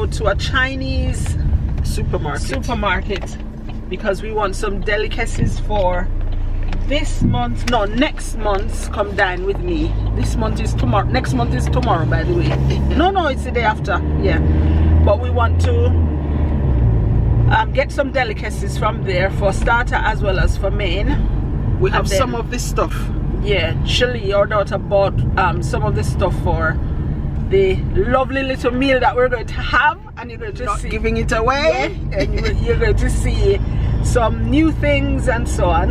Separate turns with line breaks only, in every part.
go to a Chinese supermarket because we want some delicacies for this month, no, next month's Come Dine With Me. This month is tomorrow, next month is tomorrow, by the way. No, it's the day after, yeah. But we want to get some delicacies from there for starter as well as for main.
We have some of this stuff.
Yeah, Shirley, our daughter, bought some of the stuff for the lovely little meal that we're going to have, and you're going to
Not
see,
giving it away.
yeah, and you're going to see some new things and so on.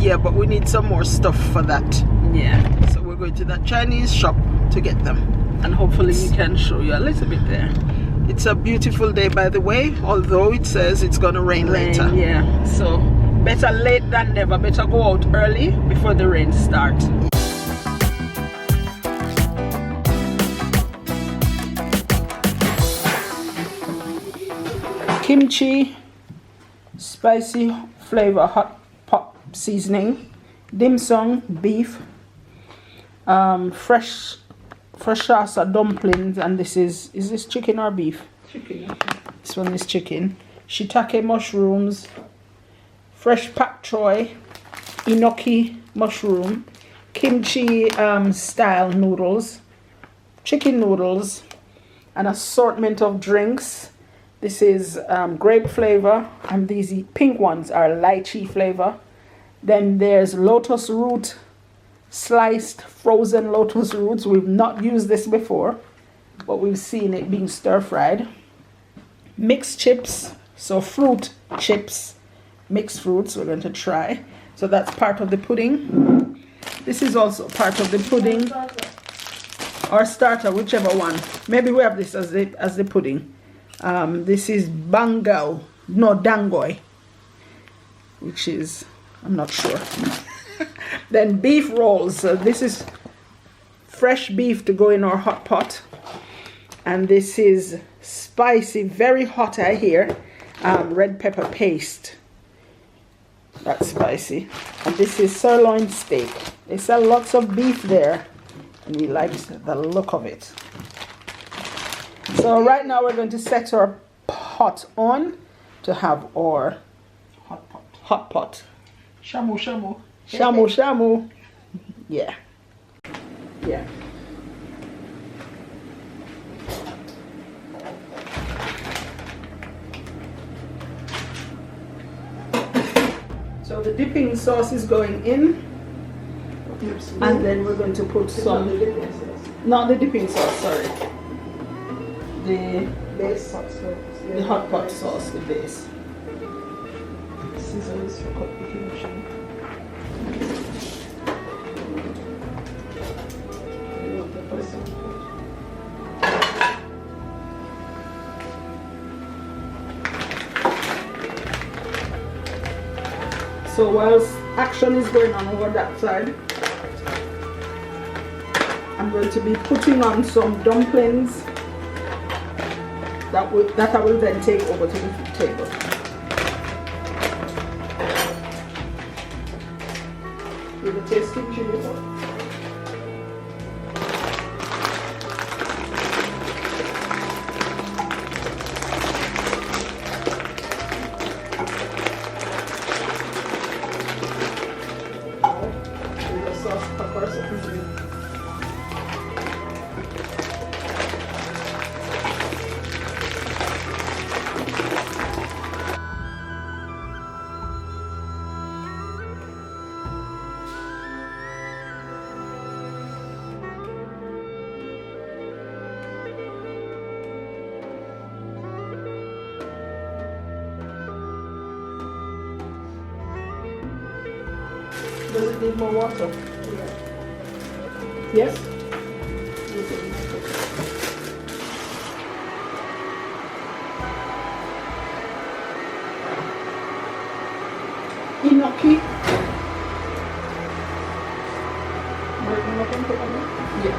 Yeah, but we need some more stuff for that.
Yeah,
So we're going to that Chinese shop to get them.
and hopefully we can show you a little bit there.
It's a beautiful day, by the way, although it says it's gonna rain later.
Yeah, so better late than never. Better go out early before the rain starts. Kimchi, spicy flavor, hot pot seasoning, dim sum, beef, fresh salsa dumplings, and this is this chicken or beef?
Chicken.
This one is chicken. Shiitake mushrooms, fresh pak choy, enoki mushroom, kimchi style noodles, chicken noodles, an assortment of drinks. This is grape flavor, and these pink ones are lychee flavor. Then there's lotus root, sliced frozen lotus roots. We've not used this before, but we've seen it being stir fried. Mixed chips, so fruit chips, mixed fruits we're going to try. So that's part of the pudding. This is also part of the pudding or starter, whichever one. Maybe we have this as the pudding. This is bango, no dangoy, which is, I'm not sure. Then beef rolls. So this is fresh beef to go in our hot pot, and this is spicy, very hot, I hear, red pepper paste. That's spicy. And this is sirloin steak. They sell lots of beef there, and we like the look of it. So right now we're going to set our pot on to have our hot pot.
Shamu, shamu.
Shamu, shamu. Yeah. Yeah. So the dipping sauce is going in, and then we're going to put some, not the dipping sauce, sorry. The
Base hot sauce.
the hot pot sauce, the base.
Scissors for cut the kimchi.
So whilst action is going on over that side, I'm going to be putting on some dumplings that I will then take over to the food table. Give a taste kimchi before. Does it need more water? Yes? Enoki. Yeah.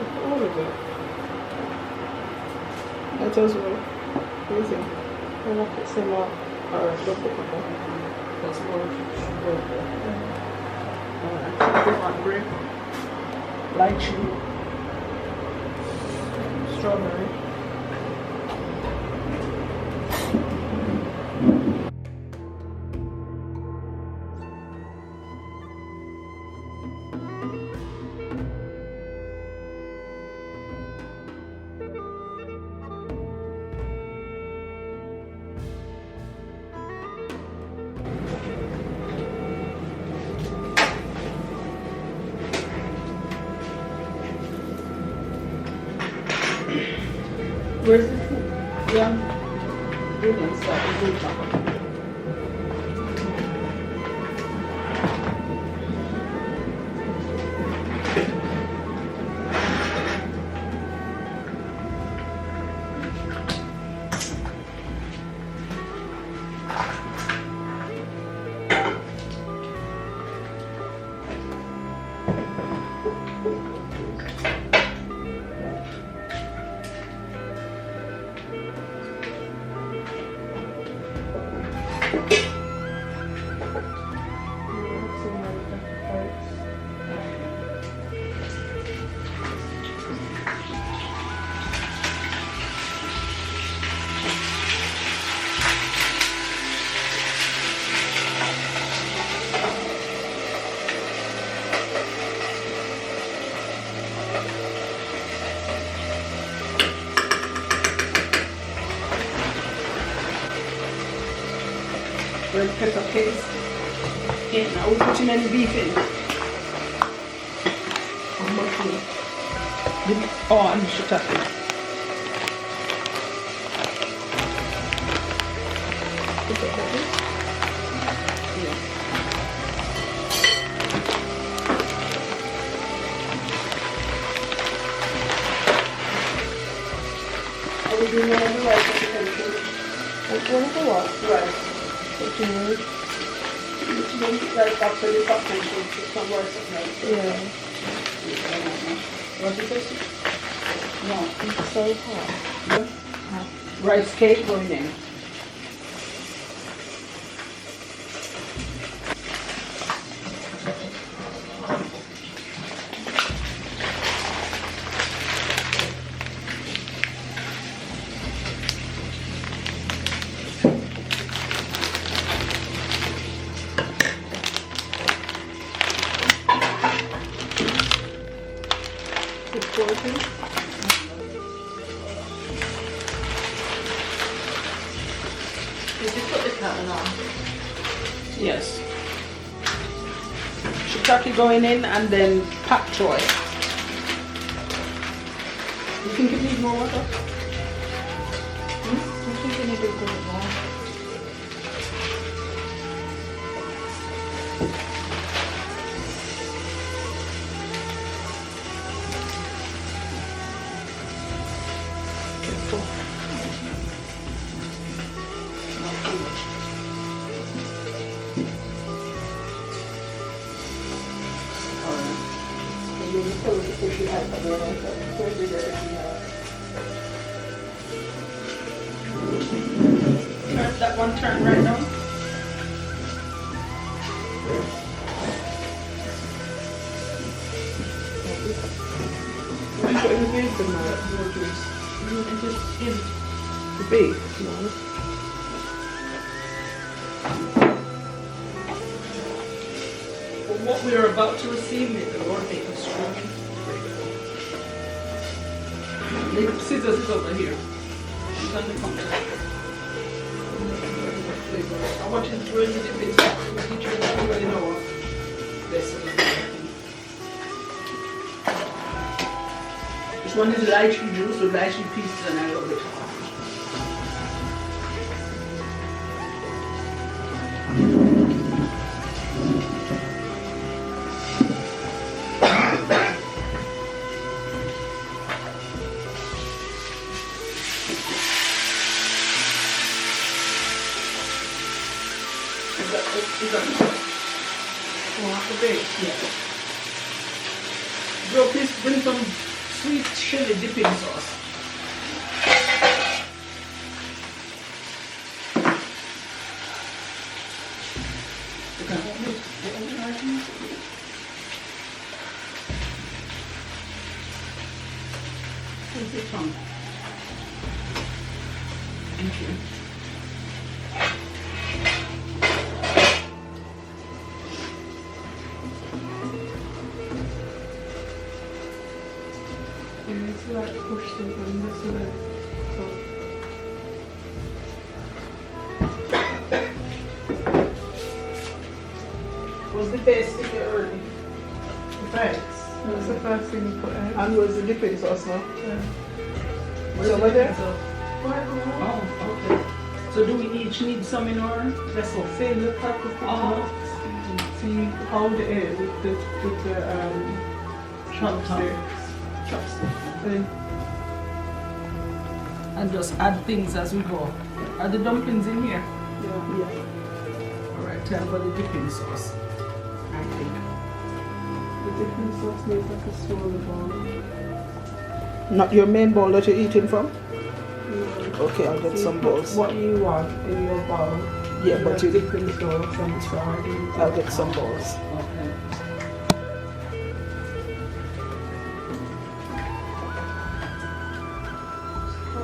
All of it. That as well. Easy. I'm gonna put some more. Alright, don't put more. That's more sugar. Alright, put one grape. Lychee. Strawberry. Where's the food? Yeah. Brilliant stuff. Red pepper paste. Yeah, now we're putting any beef in. And mushroom. Oh, and shiitake. Yeah. Are we doing one of the rice? One of the what? Rice. Okay. Like after the popcorn, some rice of rice. Yeah. What is this? No, it's so hot. Rice cake going in.
Did you put the curtain on?
Yes. Shiitake going in and then pak choy. You think it needs more water?
I think you need a bit more.
Turn that one, turn right now. You put in the beef in there, more juice. In the beef, no. What we are about to receive, may the Lord make us strong and grateful. The scissors is over here. She's on the counter. I want you to really dip it back to the teacher and everybody know this. This one is lychee juice with lychee pieces and I love it. Is that the base? Yeah. Bro, please bring some sweet chili dipping sauce. Where's it from? Thank you.
It's like push them from this way.
Was the paste in there early?
Thanks.
That's the first thing you put out.
And where's the dipping sauce now?
Yeah.
Where's over there?
Oh, okay. So do we each need some in our vessel?
See the type of
Oh.
So you hold it in with the chopsticks. Then
And just add things as we go. Are the dumplings in here?
yeah.
Alright, time for the dipping sauce. I think.
The dipping sauce needs like a smaller bowl.
Not your main bowl that you're eating from?
Yeah.
Okay, I'll get
So
some
you put
bowls.
what you want in your bowl.
Yeah,
And
but
the
you,
dipping sauce and it's fried.
I'll get some bowls.
Okay.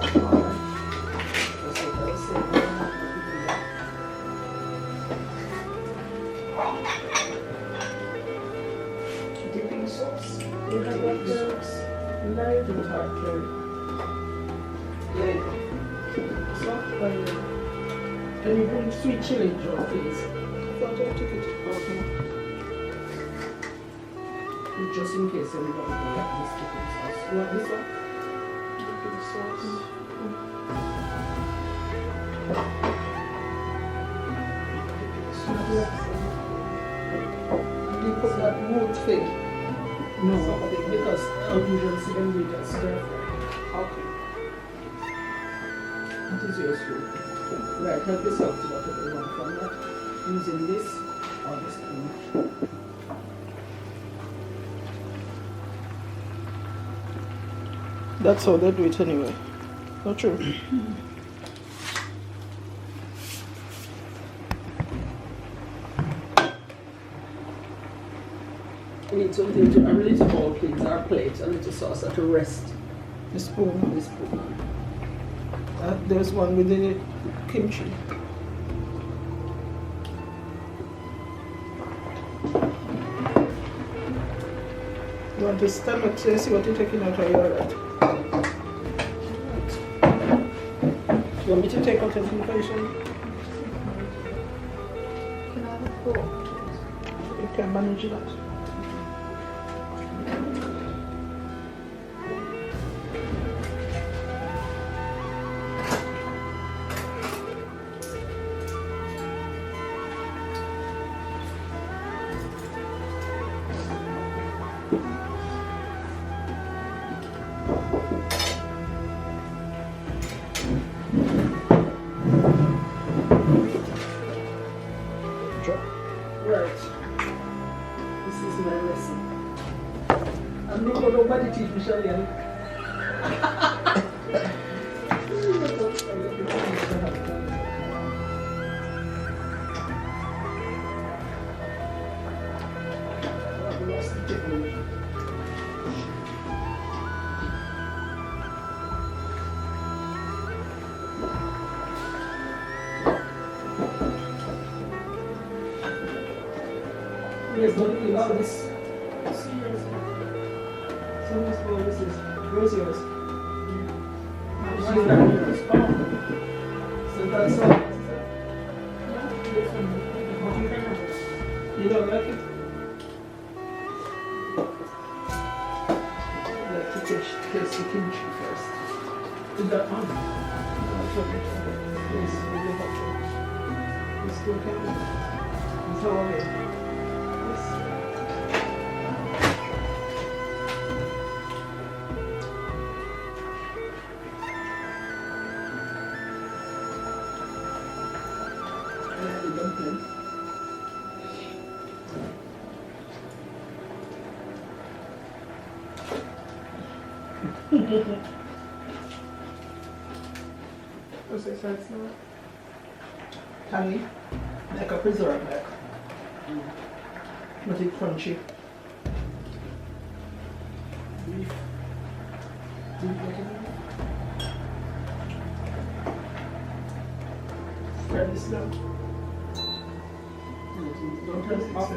That's what I was saying. Dipping sauce.
You have like the ladle type thing.
Yeah.
Soft ladle.
Can you bring sweet chili, Joe, please?
Thought I took it.
Okay. Just in case anybody don't like this dipping sauce. You want this one?
Dipping sauce.
Did you put that wood thing?
No, because I usually see them with a stir fry.
Okay.
What is yours for? Right, help yourself to whatever you want from that. Using this or this spoon.
That's how they do it anyway. Not true.
We need something to, a little bowl, please, our plate, a little sauce to rest
The spoon.
this spoon on.
There's one with the kimchi. You want to stomach, so you see what you're taking out of your right. You want me to take out information?
Can I have a fork?
You can manage that.
Right. This is my lesson. I'm not going to nobody teach me, shall you? Yes, but you love this.
Seriously.
Someone's phone, this is. Where's yours?
Mine's
Where's yours? Oh. So that's all. You don't like it? Like to taste the kimchi first. Is that on? Yes, really hot. It's still coming. It's all okay.
What's that sense now?
Tangy, like a preserve, like. But it's crunchy. Beef. Spread this down. Don't press it off.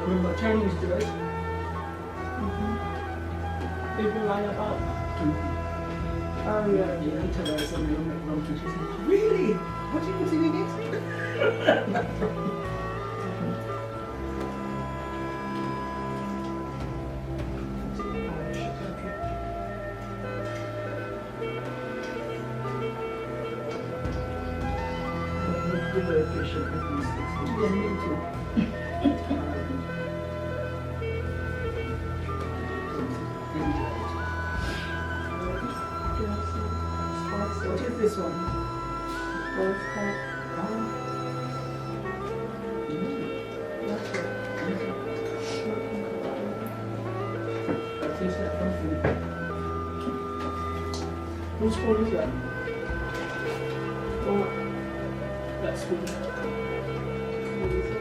Remember Chinese do it? They do lie about. Oh yeah. Yeah, he tell us something on that wrong. Really? What you using against me? Very patient with these things. Yeah, me too. What is this one? Sports car. That tastes like something. Whose phone is that? Oh, that's good. What is it?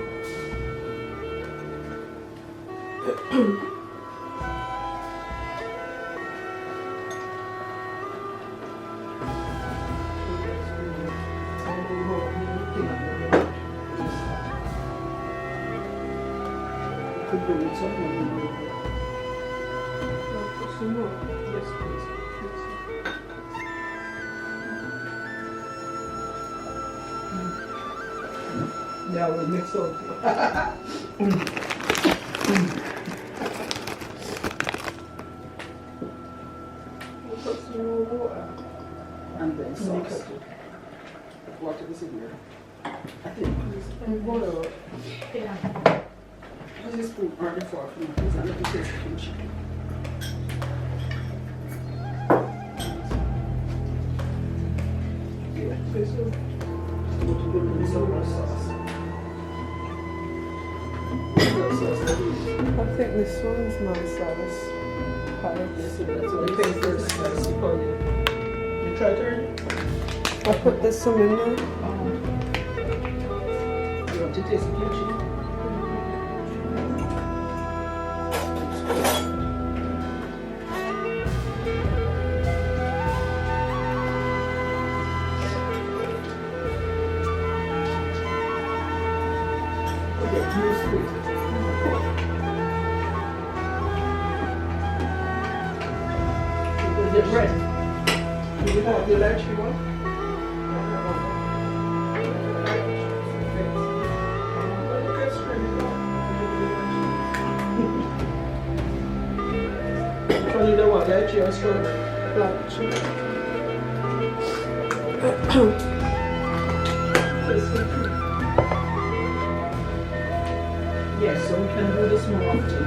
Could do with someone. Some more. Yes, please. Yeah, we'll mix up. We'll put some more water. And then sauce. Water is in here. I think it's water.
Yeah.
What's this spoon? Already far from me. Let me taste the kimchi. Yeah, this one. What you do with some more sauce? What sauce that is?
I think this one's my sauce.
Yes, so that's what I think there's spicy powder. You try it already?
I put this some in there.
You want to taste the kimchi? Is it bread? Do you want the electric one? Which one you don't want, lychee or strawberry?
Lychee.
Yes, so we can do this more often.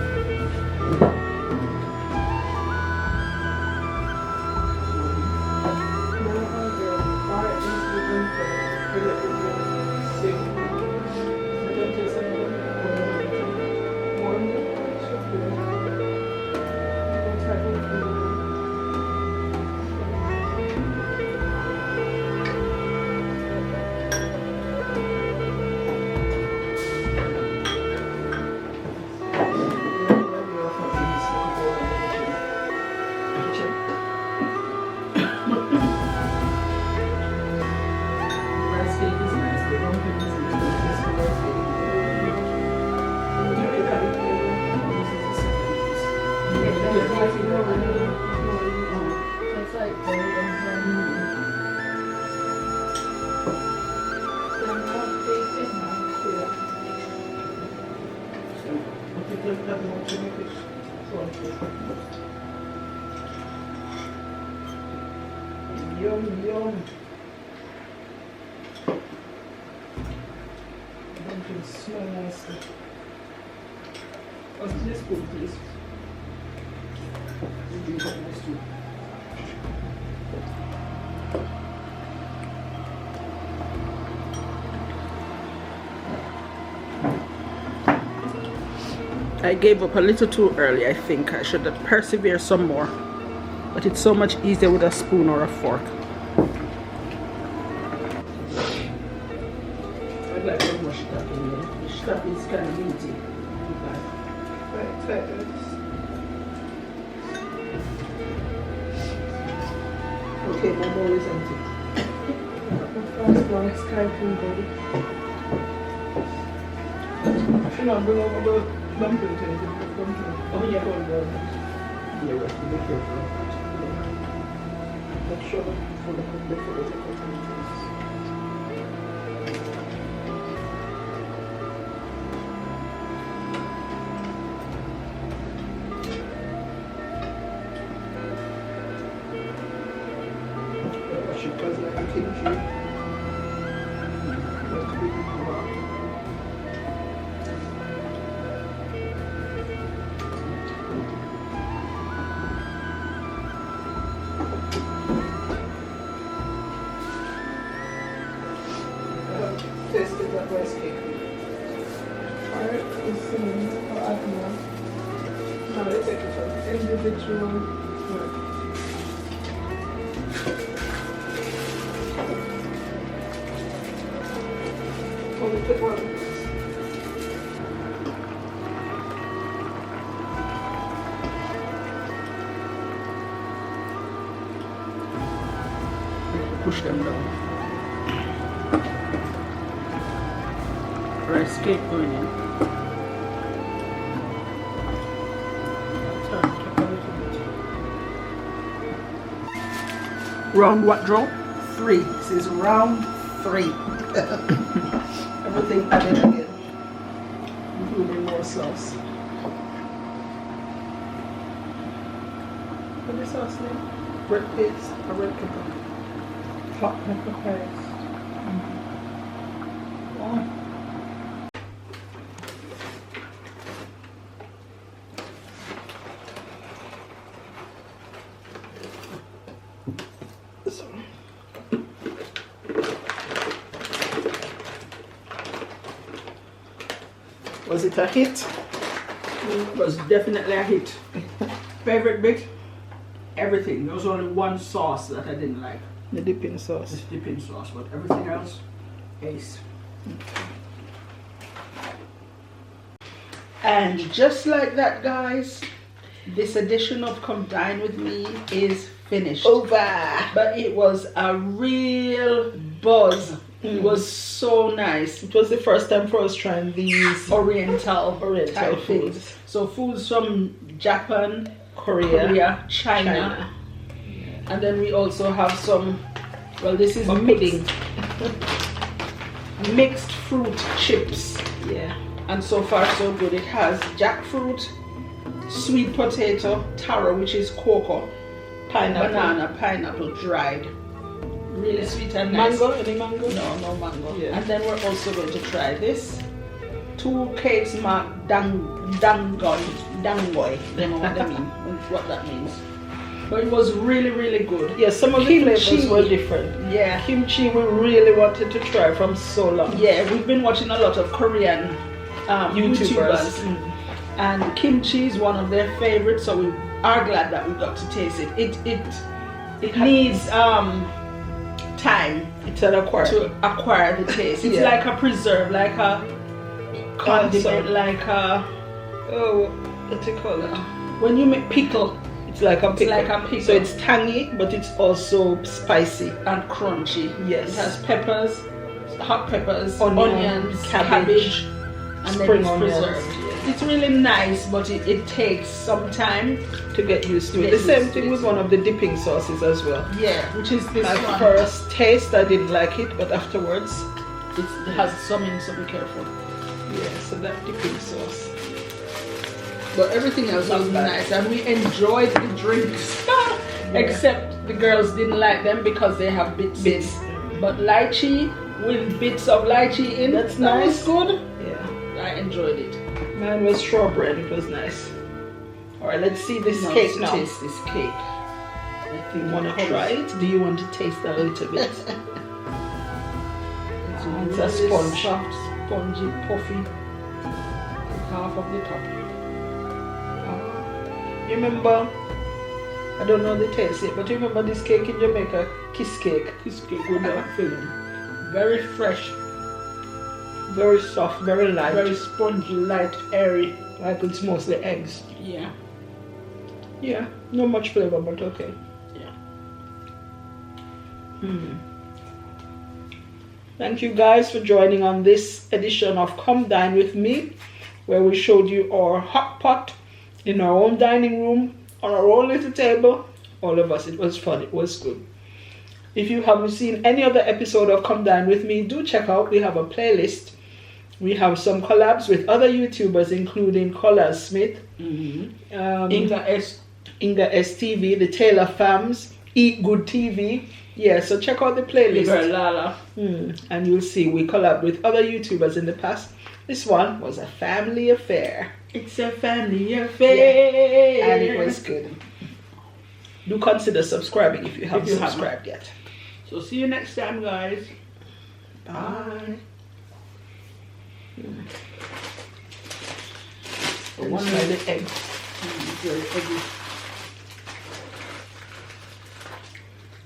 It's like very
Yum, yum. Dumpling smell nicely. What's this spoon, please? Drink up this too. I gave up a little too early. I think I should have persevered some more. But it's so much easier with a spoon or a fork. I'd like to mush it up in there. The stuff is kind of meaty.
Right, take this.
Okay, my bowl is empty.
First one is typing body.
You know, bring over the dumpling to it. Oh, yeah, hold on. Yeah, right. Be careful. Make sure that before the cook, before the cook. Because like a kimchi. That's really cool. Tasted that rice cake.
Alright, this is for add more.
Now let's take it from
Individual work.
only put one. Push them down. Rice cake going in. Turn it up a little bit. Round what draw? 3. This is round 3. Everything added again, including more sauce. What is sauce name? Red paste or red pepper?
Hot pepper paste.
Wow. Was it a hit? It was definitely a hit. Favorite bit? Everything. There was only one sauce that I didn't like.
The dipping sauce.
This dipping sauce, but everything else, ace. And just like that, guys, this edition of Come Dine With Me is finished.
Over.
But it was a real buzz. It was so nice.
It was the first time for us trying these
Oriental type
foods.
things. So foods from Japan,
Korea,
China. And then we also have some, well, this is mixed fruit chips.
Yeah.
And so far so good. It has jackfruit, sweet potato, taro, which is cocoa,
Pineapple.
banana, pineapple dried. Really sweet and nice.
Mango? Any mango?
No, no mango.
Yeah.
And then we're also going to try this. 2 cakes marked dangoy. Don't know what they mean, what that means. But it was really, really good.
Yeah, some of the flavors were different.
Yeah.
Kimchi we really wanted to try from so long.
Yeah, we've been watching a lot of Korean YouTubers. And kimchi is one of their favorites, so we are glad that we got to taste it. It needs time
It's an acquired.
to acquire the taste. It's
Yeah.
like a preserve, like a condiment,
so-
like a
What do you call it?
when you make pickle
It's like a pickle.
like a pickle.
So it's tangy, but it's also spicy.
and crunchy.
Yes.
It has peppers, hot peppers,
Onion,
onions,
cabbage,
and then
spring
it's
onions.
preserved. It's really nice, but it takes some time.
To get used to it.
Get
The
used
same
to
thing
it.
with one of the dipping sauces as well.
Yeah, which is this
My
one.
first taste, I didn't like it, but afterwards,
It has some in, so be careful.
yeah, so that dipping sauce.
But everything else was
Not bad.
nice, and we enjoyed the drinks, except The girls didn't like them because they have bits. But lychee with bits of lychee in.
That's
that
nice.
was good.
Yeah.
I enjoyed it.
Mine was strawberry. It was nice.
All right, let's see this
Now,
cake
let's
now.
taste this cake.
I think
You want to try it? Do you want to taste a little bit?
It's a sponge, soft, spongy, puffy. Half of the top.
You remember? I don't know the taste yet, but you remember this cake in Jamaica? Kiss cake.
This cake with the filling. Very fresh,
Very soft, very light.
very spongy, light, airy.
Like it's mostly eggs.
Yeah.
Yeah, not much flavor, but okay.
Yeah.
Thank you guys for joining on this edition of Come Dine With Me, where we showed you our hot pot in our own dining room, on our own little table. All of us, it was fun, it was good. If you haven't seen any other episode of Come Dine With Me, do check out, we have a playlist. We have some collabs with other YouTubers, including Collar Smith, Inga STV, the Taylor Fams, Eat Good TV. Yeah, so check out the playlist.
Lala.
And you'll see we collabed with other YouTubers in the past. This one was a family affair.
It's a family affair.
And it was good. Do consider subscribing if you haven't
If you haven't.
subscribed yet.
So see you next time, guys.
Bye.
One
Try the egg.
Very eggy.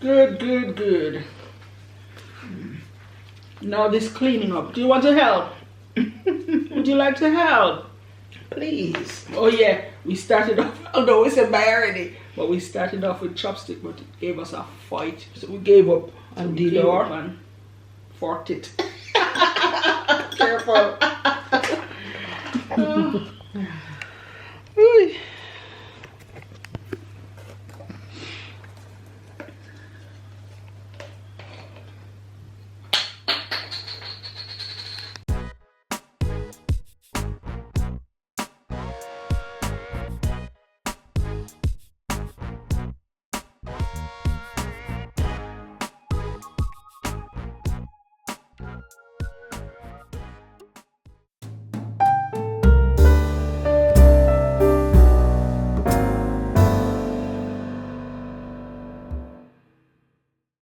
Good, good, good. Now this cleaning up. Do you want to help? Would you like to help?
Please.
Oh yeah, we started off, although we said bye already, but we started off with chopstick, but it gave us a fight.
So we gave up
So
and
we
did
gave
our
up and forked it. Careful.